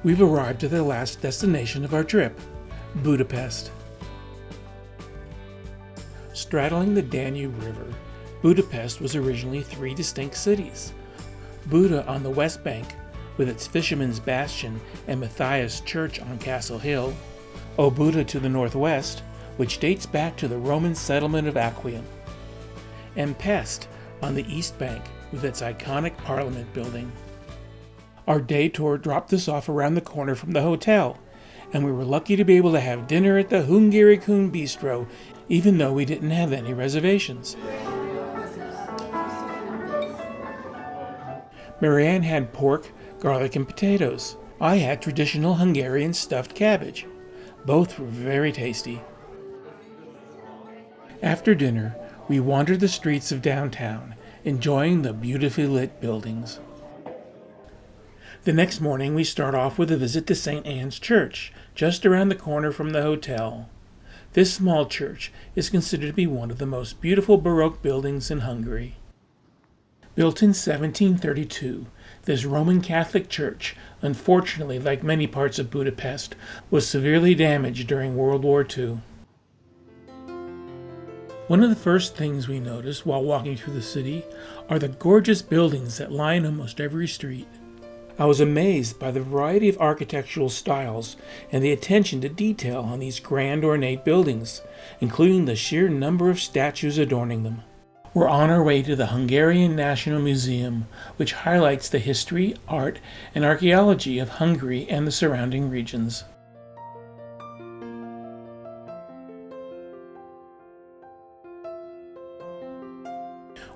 We've arrived at the last destination of our trip, Budapest. Straddling the Danube River, Budapest was originally three distinct cities. Buda on the west bank, with its Fisherman's Bastion and Matthias Church on Castle Hill, Buda to the northwest, which dates back to the Roman settlement of Aquium, and Pest on the east bank, with its iconic Parliament Building. Our day tour dropped us off around the corner from the hotel, and we were lucky to be able to have dinner at the Hungarian Bistro, even though we didn't have any reservations. Marianne had pork, garlic, and potatoes. I had traditional Hungarian stuffed cabbage. Both were very tasty. After dinner, we wandered the streets of downtown, enjoying the beautifully lit buildings. The next morning, we start off with a visit to St. Anne's Church, just around the corner from the hotel. This small church is considered to be one of the most beautiful Baroque buildings in Hungary. Built in 1732, this Roman Catholic church, unfortunately, like many parts of Budapest, was severely damaged during World War II. One of the first things we notice while walking through the city are the gorgeous buildings that line almost every street. I was amazed by the variety of architectural styles and the attention to detail on these grand ornate buildings, including the sheer number of statues adorning them. We're on our way to the Hungarian National Museum, which highlights the history, art, and archaeology of Hungary and the surrounding regions.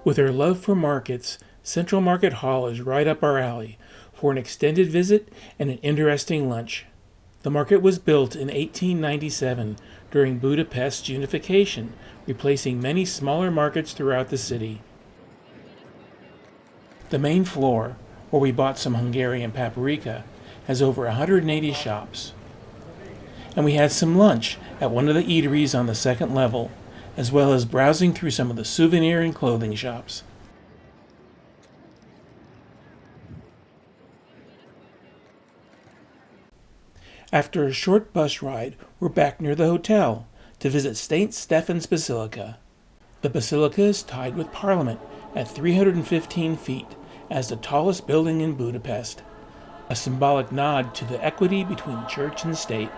With our love for markets, Central Market Hall is right up our alley for an extended visit and an interesting lunch. The market was built in 1897 during Budapest's unification, replacing many smaller markets throughout the city. The main floor, where we bought some Hungarian paprika, has over 180 shops. And we had some lunch at one of the eateries on the second level, as well as browsing through some of the souvenir and clothing shops. After a short bus ride, we're back near the hotel to visit St Stephens Basilica. The basilica is tied with Parliament at 315 feet as the tallest building in Budapest, a symbolic nod to the equity between church and state.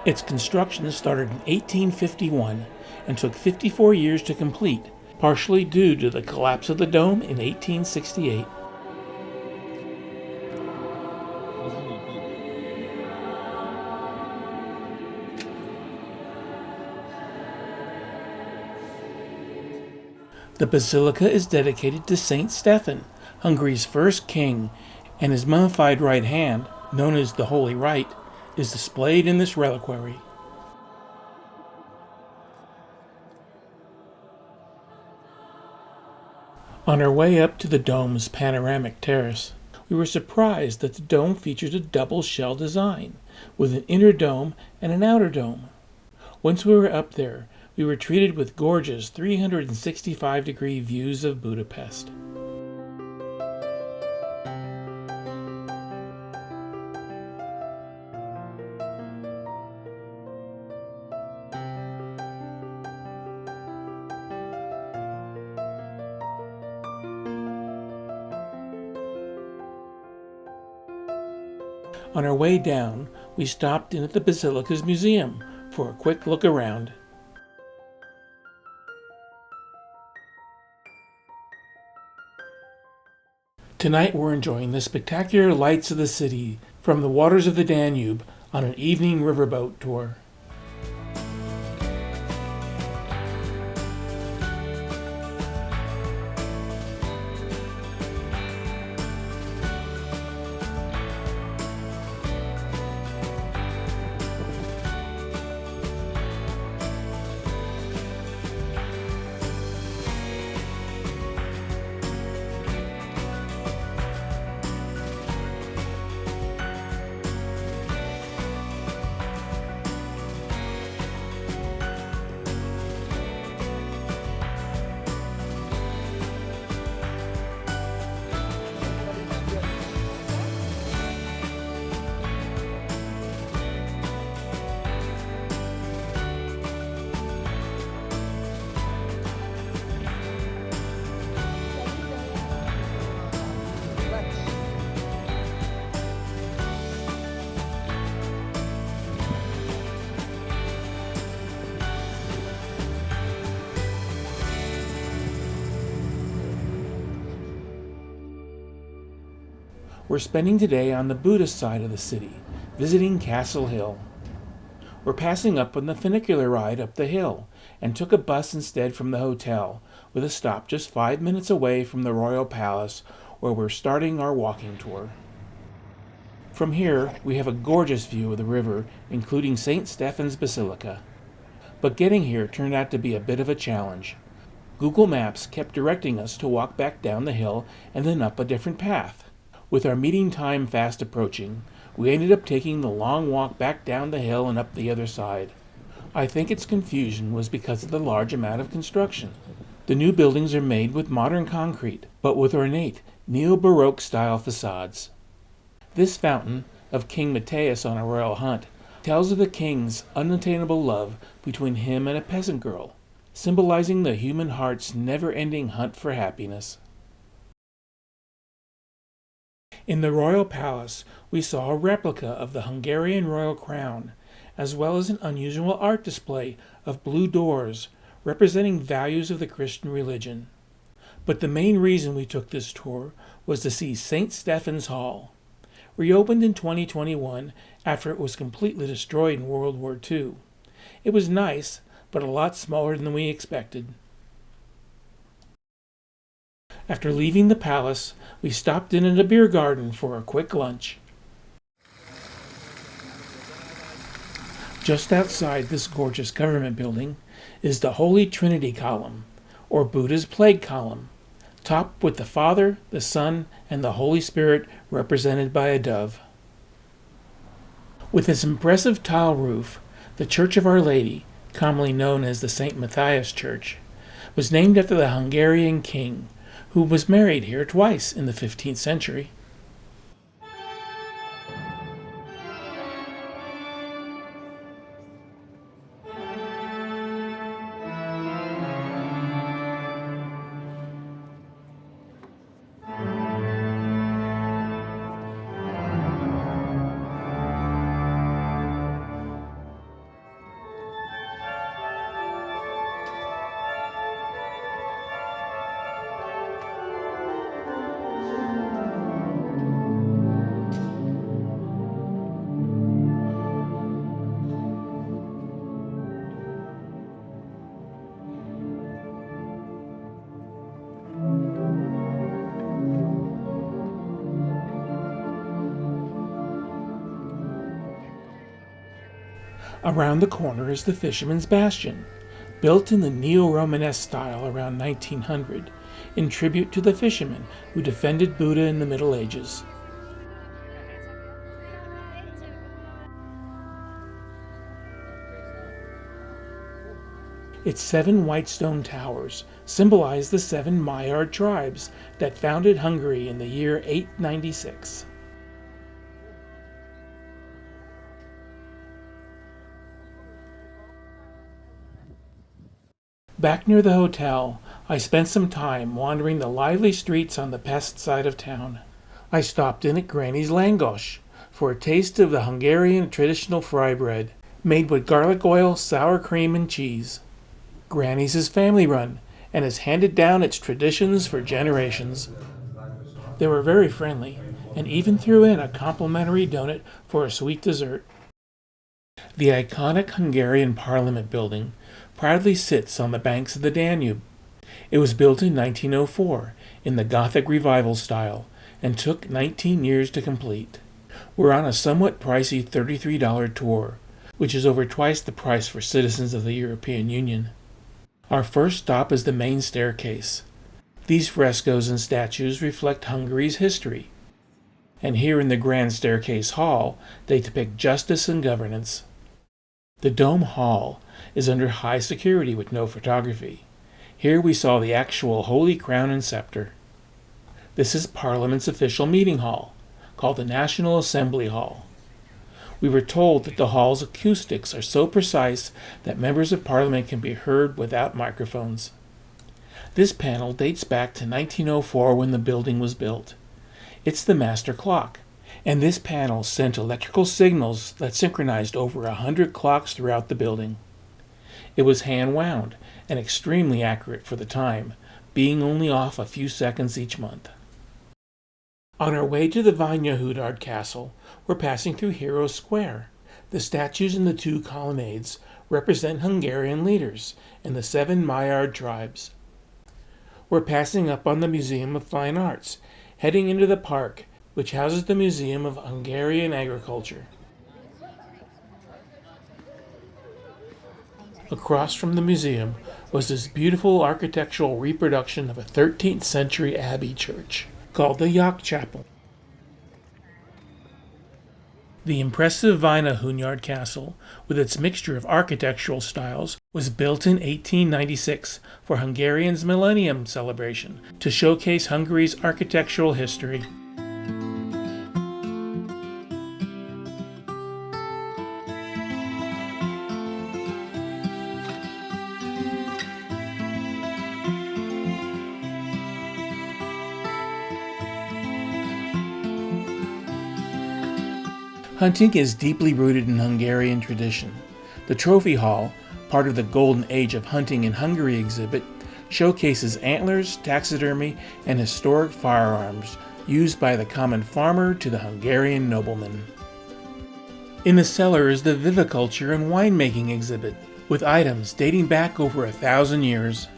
Its construction started in 1851 and took 54 years to complete, partially due to the collapse of the dome in 1868. The basilica is dedicated to St. Stephen, Hungary's first king, and his mummified right hand, known as the Holy Right, is displayed in this reliquary. On our way up to the dome's panoramic terrace, we were surprised that the dome featured a double shell design, with an inner dome and an outer dome. Once we were up there, we were treated with gorgeous 365-degree views of Budapest. On our way down, we stopped in at the Basilica's museum for a quick look around. Tonight we're enjoying the spectacular lights of the city from the waters of the Danube on an evening riverboat tour. We're spending today on the Buda side of the city, visiting Castle Hill. We're passing up on the funicular ride up the hill and took a bus instead from the hotel, with a stop just 5 minutes away from the Royal Palace, where we're starting our walking tour. From here, we have a gorgeous view of the river, including St Stephens Basilica. But getting here turned out to be a bit of a challenge. Google Maps kept directing us to walk back down the hill and then up a different path. With our meeting time fast approaching, we ended up taking the long walk back down the hill and up the other side. I think its confusion was because of the large amount of construction. The new buildings are made with modern concrete, but with ornate, neo-Baroque style facades. This fountain, of King Matthias on a royal hunt, tells of the king's unattainable love between him and a peasant girl, symbolizing the human heart's never-ending hunt for happiness. In the royal palace, we saw a replica of the Hungarian royal crown, as well as an unusual art display of blue doors representing values of the Christian religion. But the main reason we took this tour was to see St. Stephens Hall. Reopened in 2021 after it was completely destroyed in World War II. It was nice, but a lot smaller than we expected. After leaving the palace, we stopped in at a beer garden for a quick lunch. Just outside this gorgeous government building is the Holy Trinity Column, or Buda's Plague Column, topped with the Father, the Son, and the Holy Spirit represented by a dove. With its impressive tile roof, the Church of Our Lady, commonly known as the St. Matthias Church, was named after the Hungarian king, who was married here twice in the 15th century. Around the corner is the Fisherman's Bastion, built in the neo-Romanesque style around 1900, in tribute to the fishermen who defended Buda in the Middle Ages. Its 7 white stone towers symbolize the 7 Magyar tribes that founded Hungary in the year 896. Back near the hotel, I spent some time wandering the lively streets on the pest side of town. I stopped in at Granny's Langos for a taste of the Hungarian traditional fry bread, made with garlic oil, sour cream, and cheese. Granny's is family-run and has handed down its traditions for generations. They were very friendly and even threw in a complimentary donut for a sweet dessert. The iconic Hungarian Parliament Building proudly sits on the banks of the Danube. It was built in 1904 in the Gothic Revival style and took 19 years to complete. We're on a somewhat pricey $33 tour, which is over twice the price for citizens of the European Union. Our first stop is the main staircase. These frescoes and statues reflect Hungary's history, and here in the Grand Staircase Hall, they depict justice and governance. The Dome Hall is under high security with no photography. Here we saw the actual Holy Crown and Scepter. This is Parliament's official meeting hall, called the National Assembly Hall. We were told that the hall's acoustics are so precise that members of Parliament can be heard without microphones. This panel dates back to 1904 when the building was built. It's the master clock, and this panel sent electrical signals that synchronized over 100 clocks throughout the building. It was hand-wound and extremely accurate for the time, being only off a few seconds each month. On our way to the Vajdahunyad Castle, we're passing through Heroes Square. The statues in the two colonnades represent Hungarian leaders and the 7 Magyar tribes. We're passing up on the Museum of Fine Arts, heading into the park, which houses the Museum of Hungarian Agriculture. Across from the museum was this beautiful architectural reproduction of a 13th century abbey church called the Yacht Chapel. The impressive Vajdahunyad Castle, with its mixture of architectural styles, was built in 1896 for Hungarians' Millennium celebration to showcase Hungary's architectural history. Hunting is deeply rooted in Hungarian tradition. The Trophy Hall, part of the Golden Age of Hunting in Hungary exhibit, showcases antlers, taxidermy, and historic firearms used by the common farmer to the Hungarian nobleman. In the cellar is the Viviculture and Winemaking exhibit, with items dating back over 1,000 years.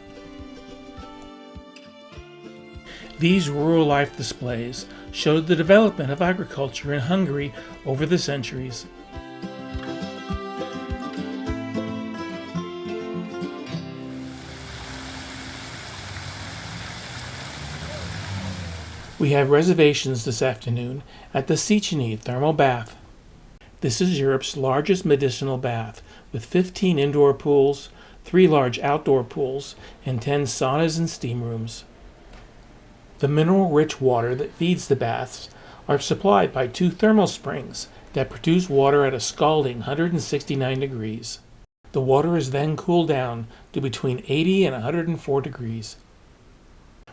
These rural life displays showed the development of agriculture in Hungary over the centuries. We have reservations this afternoon at the Széchenyi Thermal Bath. This is Europe's largest medicinal bath, with 15 indoor pools, 3 large outdoor pools, and 10 saunas and steam rooms. The mineral-rich water that feeds the baths are supplied by 2 thermal springs that produce water at a scalding 169 degrees. The water is then cooled down to between 80 and 104 degrees.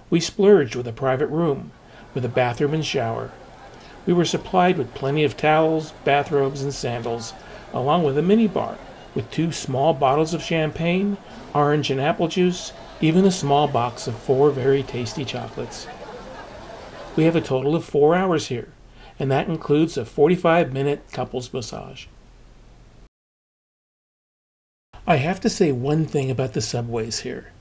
We splurged with a private room, with a bathroom and shower. We were supplied with plenty of towels, bathrobes, and sandals, along with a minibar, with 2 small bottles of champagne, orange and apple juice, even a small box of 4 very tasty chocolates. We have a total of 4 hours here, and that includes a 45-minute couples massage. I have to say one thing about the subways here.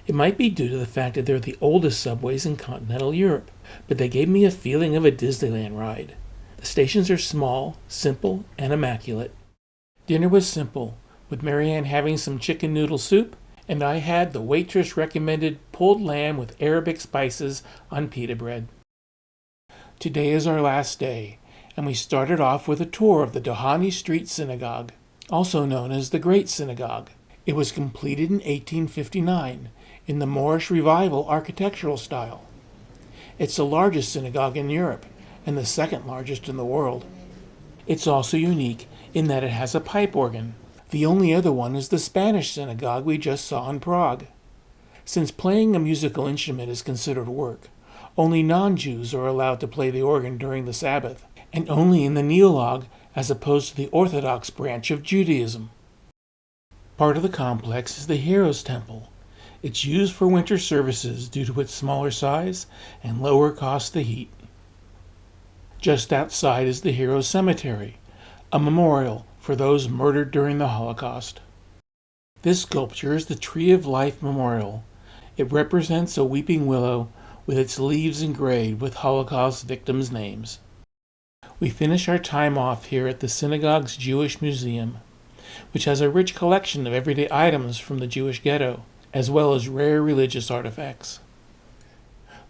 It might be due to the fact that they're the oldest subways in continental Europe, but they gave me a feeling of a Disneyland ride. The stations are small, simple, and immaculate. Dinner was simple, with Marianne having some chicken noodle soup, and I had the waitress-recommended pulled lamb with Arabic spices on pita bread. Today is our last day, and we started off with a tour of the Dohány Street Synagogue, also known as the Great Synagogue. It was completed in 1859 in the Moorish Revival architectural style. It's the largest synagogue in Europe and the second largest in the world. It's also unique in that it has a pipe organ. The only other one is the Spanish synagogue we just saw in Prague. Since playing a musical instrument is considered work, only non-Jews are allowed to play the organ during the Sabbath, and only in the Neologue as opposed to the Orthodox branch of Judaism. Part of the complex is the Heroes Temple. It's used for winter services due to its smaller size and lower cost of heat. Just outside is the Heroes Cemetery, a memorial for those murdered during the Holocaust. This sculpture is the Tree of Life Memorial. It represents a weeping willow with its leaves engraved with Holocaust victims' names. We finish our time off here at the synagogue's Jewish Museum, which has a rich collection of everyday items from the Jewish ghetto, as well as rare religious artifacts.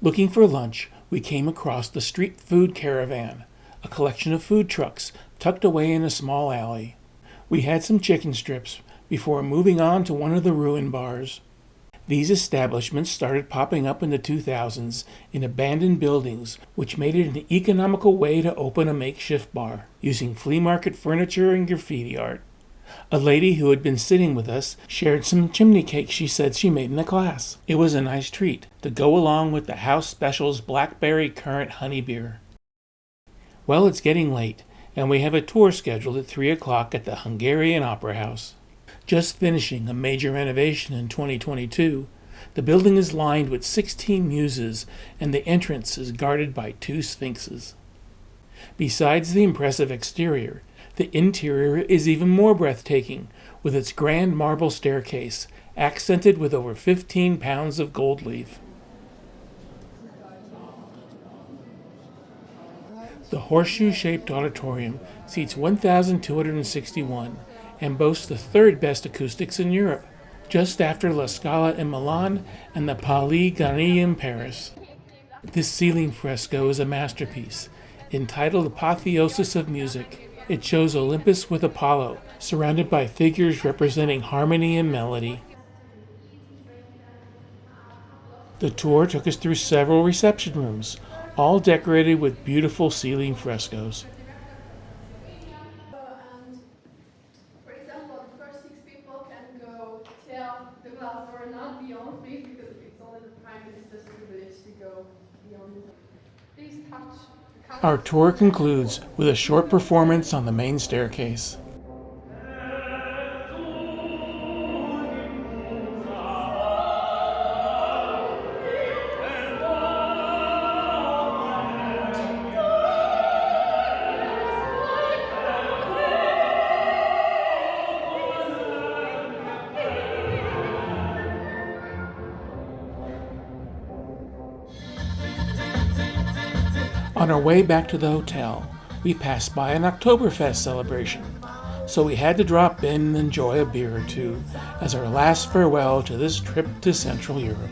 Looking for lunch, we came across the Street Food Caravan, a collection of food trucks tucked away in a small alley. We had some chicken strips before moving on to one of the ruin bars. These establishments started popping up in the 2000s in abandoned buildings, which made it an economical way to open a makeshift bar, using flea market furniture and graffiti art. A lady who had been sitting with us shared some chimney cake she said she made in the class. It was a nice treat to go along with the House Special's Blackberry Currant Honey Beer. Well, it's getting late, and we have a tour scheduled at 3 o'clock at the Hungarian Opera House. Just finishing a major renovation in 2022, The building is lined with 16 muses, and the entrance is guarded by 2 sphinxes. Besides the impressive exterior, the interior is even more breathtaking, with its grand marble staircase, accented with over 15 pounds of gold leaf. The horseshoe-shaped auditorium seats 1,261 and boasts the 3rd best acoustics in Europe, just after La Scala in Milan and the Palais Garnier in Paris. This ceiling fresco is a masterpiece, entitled Apotheosis of Music. It shows Olympus with Apollo, surrounded by figures representing harmony and melody. The tour took us through several reception rooms, all decorated with beautiful ceiling frescoes. And for example, the first 6 people can go tell the glass or not beyond, please, because it's only the Prime Minister's privilege to go beyond it. Please touch. Our tour concludes with a short performance on the main staircase. On our way back to the hotel, we passed by an Oktoberfest celebration, so we had to drop in and enjoy a beer or two as our last farewell to this trip to Central Europe.